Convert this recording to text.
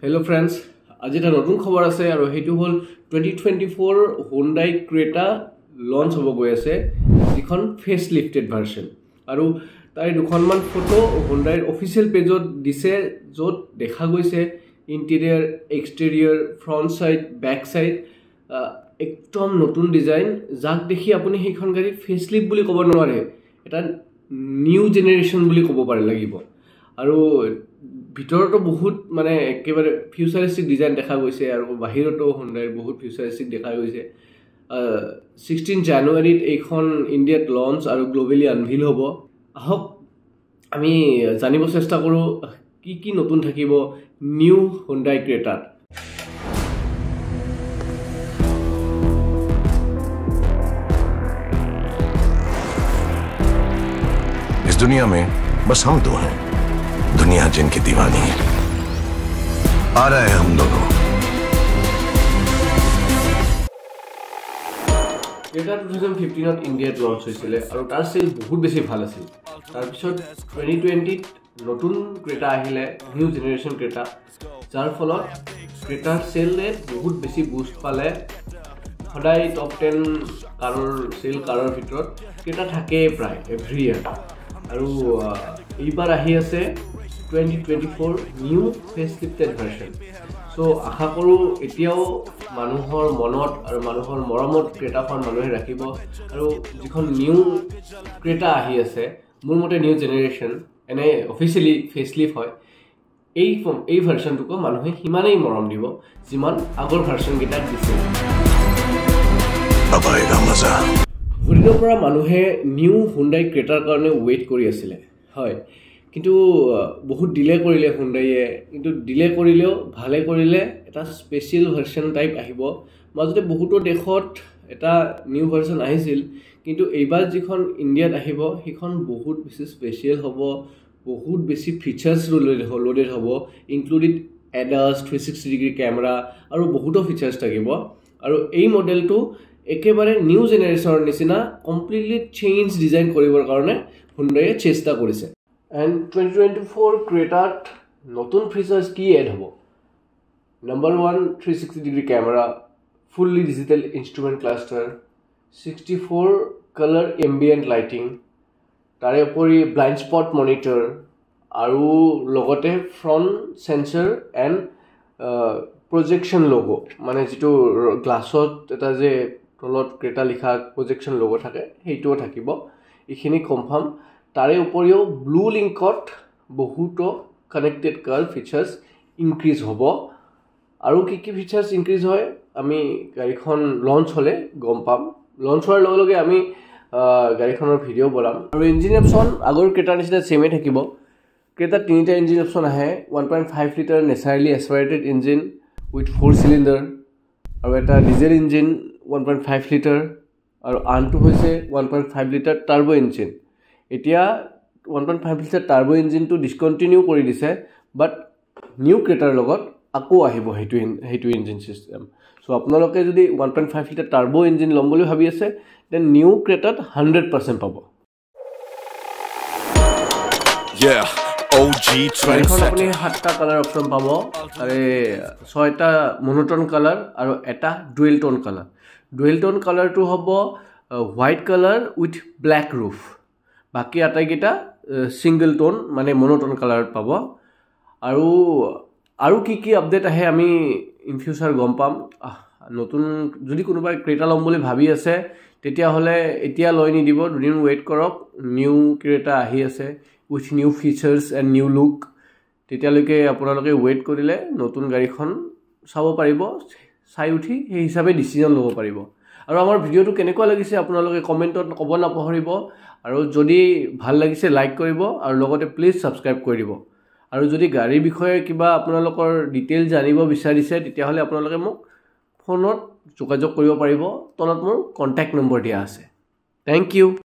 Hello friends, আজি এটা নতুন খবৰ আছে আৰু হেতু হল 2024 Hyundai Creta launch হ'ব গৈ আছে যিখন ফেস লিফটেড ভাৰ্সন আৰু তাই দুখনমান ফটো Hyundai অফিচিয়েল পেজত দিছে য'ত দেখা গৈছে interior exterior front side back side একদম নতুন ডিজাইন যাক দেখি আপুনি সেইখন গাড়ী ফেস লিফট বুলি ক'ব নোৱাৰে এটা নিউ জেনাৰেশন বুলি ক'ব পাৰে লাগিব আৰু ভিতৰতো বহুত মানে একেবাৰে ফিউচাৰিস্টিক ডিজাইন দেখা গৈছে আৰু বাহিৰতো Hyundai বহুত ফিউচাৰিস্টিক দেখা গৈছে 16 জানুৱাৰীত এইখন ইণ্ডিয়াত লঞ্চ আৰু গ্লোবালি আনভিল হ'ব আহক আমি জানিব চেষ্টা কৰো কি নতুন থাকিব নিউ Hyundai Creta इस दुनिया में बस हम दो हैं दुनिया जिनकी दीवानी है आ रहे हैं हम दोनों Creta 2015 ত ইণ্ডিয়াত লঞ্চ হৈছিল আৰু তাৰ সেল বহুত বেছি ভাল আছিল তাৰ পিছত 2020 নতুন Creta আহিলে নিউ জেনাৰেশন Creta যাৰ ফলত Creta সেলে বহুত বেছি বুস্ট পালে সদায় টপ 10 কাৰৰ সেল কাৰৰ ভিতৰত Creta থাকে প্ৰায় এভৰি ইয়াৰ আৰু এইবাৰ আহি আছে 2024 নিউ ফেস লিফটেড ভাৰ্সন সো আশা কৰো এতিয়াও মানুহৰ মনত আৰু মানুহৰ মৰমত Cretaখন মানুহে ৰাখিব আৰু যিখন নিউ Creta আহি আছে মোৰ মতে নিউ জেনাৰেশন এনে অফিচিয়ালি ফেস লিফট হয় এই ভাৰ্সনটোক মানুহে হিমানেই মৰম দিব যিমান আগৰ ভাৰ্সন গিটা দিছিল अब आएगा मजा ভৰিৰ পৰা মানুহে নিউ Hyundai Cretaৰ কাৰণে ওয়েট কৰি আছিল হয় কিন্তু বহুত ডিলে কৰিলে Hyundaiয়ে কিন্তু ডিলে কৰিলেও ভালে কৰিলে এটা স্পেশাল ভাৰ্সন টাইপ আহিব মাজতে বহুতো দেশত এটা নিউ ভাৰ্সন আহিছিল কিন্তু এইবাৰ যিখন ইণ্ডিয়াত আহিব সেইখন বহুত বেছি স্পেশাল হ'ব বহুত বেছি ফিচাৰ্স লোডেড হ'ব ইনক্লুডিং ADAS 360 ডিগ্ৰী ক্যামেৰা আৰু বহুতো ফিচাৰ্স থাকিব আৰু এই মডেলটো একেবাৰে নিউ জেনাৰেশনৰ নিচিনা কমপ্লিটলি চেঞ্জ ডিজাইন কৰিবৰ কাৰণে Hyundai চেষ্টা কৰিছে and 2024 Creta নতুন ফিচাৰ্স কি এড হ'ব number 1 360 degree camera fully digital instrument cluster 64 colour ambient lighting তাৰে উপৰি ব্লাইণ্ড স্পট মনিটৰ আৰু লগতে front sensor and projection logo মানে যেটো গ্লাছত এটা যে তলত Creta লিখা প্ৰজেকশন লোগো থাকে হেইটো থাকিব ইখিনি কনফাৰ্ম তাৰে উপৰিও ব্লু লিংকত বহুতো কানেক্টেড কাৰ ফিচাৰ্স ইনক্ৰিজ হ'ব আৰু কি ফিচাৰ্স ইনক্ৰিজ হয় আমি গাড়ীখন লঞ্চ হলে গম পাম লঞ্চ হোৱাৰ লগে লগে আমি গাড়ীখনৰ ভিডিও বনাম আৰু ইঞ্জিন অপশন আগৰ Creta নিচিনা সেমে থাকিব Creta তিনিটা ইঞ্জিন অপশন আহে 1.5 লিটাৰ নেচাৰেলি এস্পাইৰেটেড ইঞ্জিন উইথ 4 সিলিন্ডাৰ আৰু এটা ডিজেল ইঞ্জিন 1.5 লিটাৰ আৰু আনটো হৈছে 1.5 লিটাৰ টাৰ্বো ইঞ্জিন এতিয়া 1.5 লিটাৰ টাৰ্বো ইঞ্জিনটো ডিসকন্টিনিউ কৰি দিছে বাট নিউ Cretaৰ লগত আকৌ আহিব হেতু ইঞ্জিন সিস্টেম সো আপোনালোকে যদি 1.5 লিটাৰ টাৰ্বো ইঞ্জিন লম বুলি ভাবি আছে দেন নিউ Cretaত 100% পাব OG এখন আপুনি 7টা কালাৰ অপচন পাব আৰু 6টা মনোটোন কালাৰ আৰু এটা ডুৱেল টোন কালাৰটো হ'ব white colour with black roof বাকি আটাইকেইটা সিঙ্গল টোন মানে মনোটোন কালাৰত পাব আৰু কি আপডেট আহে আমি ইন ফিউচাৰ গম পাম নতুন যদি কোনোবাই Creta লম বুলি ভাবি আছে তেতিয়া হলে এতিয়া লৈ নি দিব দুদিন ওয়েট কৰক নিউ Creta আহি আছে with new features and new look তেতিয়ালৈকে আপোনালোকে ওয়েট কৰিলে নতুন গাড়ীখন চাব পাৰিব চাই উঠি সেই হিচাপে ডিসিজন ল'ব পাৰিব আৰু আমাৰ ভিডিওটো কেনেকুৱা লাগিছে আপোনালোকে কমেন্টত ক'ব নাপাহৰিব আৰু যদি ভাল লাগিছে লাইক কৰিব আৰু লগতে প্লিজ সাবস্ক্ৰাইব কৰি দিব আৰু যদি গাড়ী বিষয়ে কিবা আপোনালোকৰ ডিটেইল জানিব বিচাৰিছে তেতিয়া হলে আপোনালোকে মোক ফোনত যোগাযোগ কৰিব পাৰিব তলত মোৰ কন্টাক্ট নম্বৰ দিয়া আছে থ্যাংক ইউ